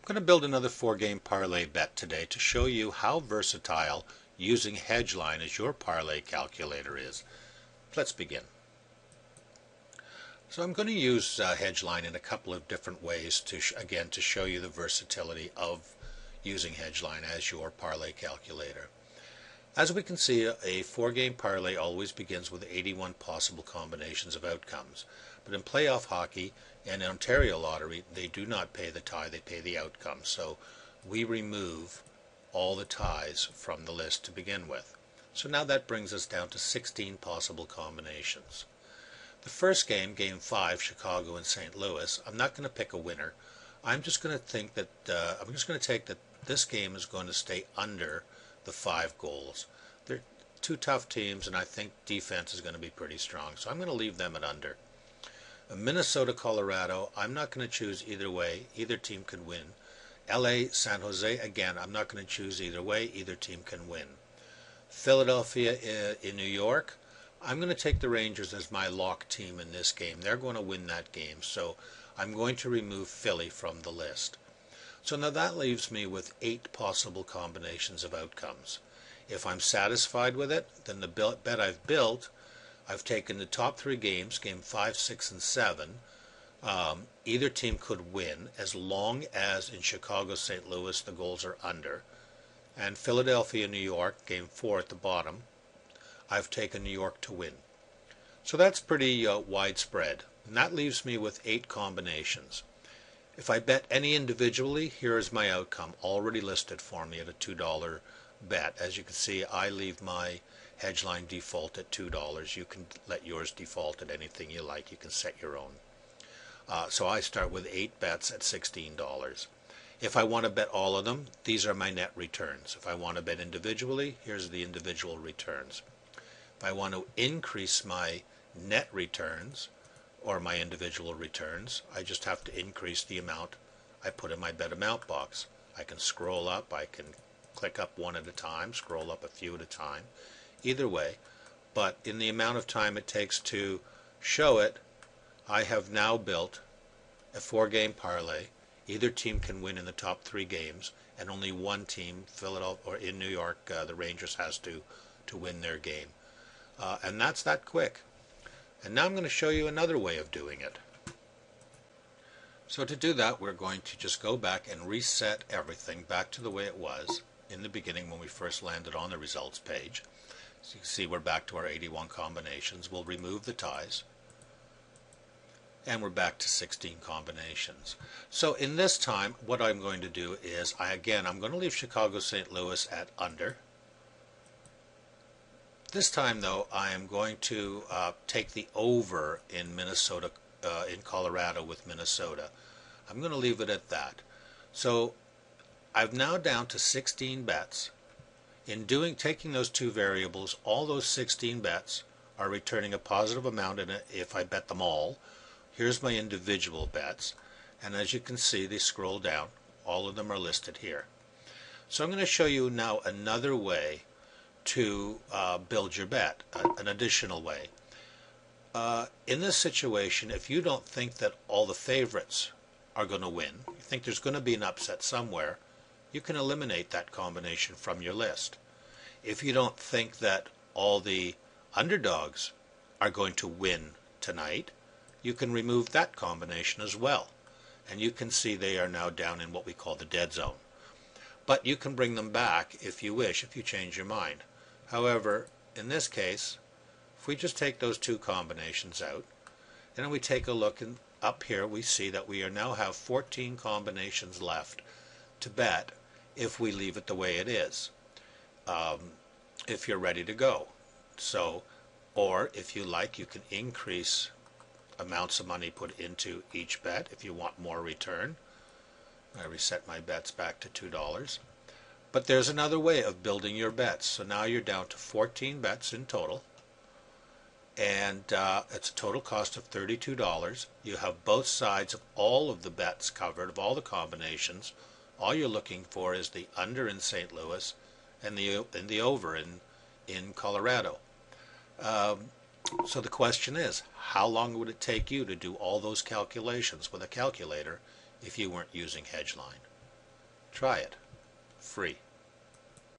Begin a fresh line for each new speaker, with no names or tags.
I'm going to build another 4-game parlay bet today to show you how versatile using Hedgeline as your parlay calculator is. Let's begin. So I'm going to use Hedgeline in a couple of different ways to show you the versatility of using Hedgeline as your parlay calculator. As we can see, a 4-game parlay always begins with 81 possible combinations of outcomes. But in playoff hockey and in Ontario Lottery, they do not pay the tie, they pay the outcome. So we remove all the ties from the list to begin with. So now that brings us down to 16 possible combinations. The first game, Game 5, Chicago and St. Louis, I'm not going to pick a winner. I'm just going to take that this game is going to stay under the 5 goals. They're two tough teams, and I think defense is going to be pretty strong, so I'm going to leave them at under. Minnesota, Colorado, I'm not going to choose either way. Either team can win. LA, San Jose, again, I'm not going to choose either way. Either team can win. Philadelphia in New York, I'm going to take the Rangers as my lock team in this game. They're going to win that game, so I'm going to remove Philly from the list. So now that leaves me with 8 possible combinations of outcomes. If I'm satisfied with it, then the bet I've built, I've taken the top 3 games, game 5, 6, and 7. Either team could win as long as in Chicago, St. Louis, the goals are under. And Philadelphia, New York, game 4 at the bottom, I've taken New York to win. So that's pretty widespread. And that leaves me with 8 combinations. If I bet any individually, here is my outcome, already listed for me at a $2 bet. As you can see, I leave my Hedgeline default at $2. You can let yours default at anything you like. You can set your own. So I start with 8 bets at $16. If I want to bet all of them, these are my net returns. If I want to bet individually, here's the individual returns. If I want to increase my net returns or my individual returns, I just have to increase the amount I put in my bet amount box. I can scroll up, I can click up one at a time, scroll up a few at a time. Either way, but in the amount of time it takes to show it, I have now built a 4-game parlay. Either team can win in the top 3 games, and only one team, Philadelphia or in New York, the Rangers, has to win their game. And that's that quick. And now I'm going to show you another way of doing it. So to do that, we're going to just go back and reset everything back to the way it was in the beginning when we first landed on the results page. So you can see we're back to our 81 combinations. We'll remove the ties. And we're back to 16 combinations. So in this time, what I'm going to do is, I'm going to leave Chicago, St. Louis at under. This time, though, I am going to take the over in Minnesota, in Colorado with Minnesota. I'm going to leave it at that. So I'm now down to 16 bets. In taking those 2 variables, all those 16 bets are returning a positive amount in it if I bet them all. Here's my individual bets, and as you can see, they scroll down. All of them are listed here. So I'm going to show you now another way to build your bet, an additional way. In this situation, if you don't think that all the favorites are going to win, you think there's going to be an upset somewhere, you can eliminate that combination from your list. If you don't think that all the underdogs are going to win tonight, you can remove that combination as well. And you can see they are now down in what we call the dead zone. But you can bring them back if you wish, if you change your mind. However, in this case, if we just take those 2 combinations out, and then we take a look, and up here we see that we now have 14 combinations left to bet if we leave it the way it is, if you're ready to go. So, or if you like, you can increase amounts of money put into each bet if you want more return. I reset my bets back to $2. But there's another way of building your bets. So now you're down to 14 bets in total, and it's a total cost of $32. You have both sides of all of the bets covered, of all the combinations. All you're looking for is the under in St. Louis and the over in Colorado. So the question is, how long would it take you to do all those calculations with a calculator if you weren't using Hedgeline? Try it. Free.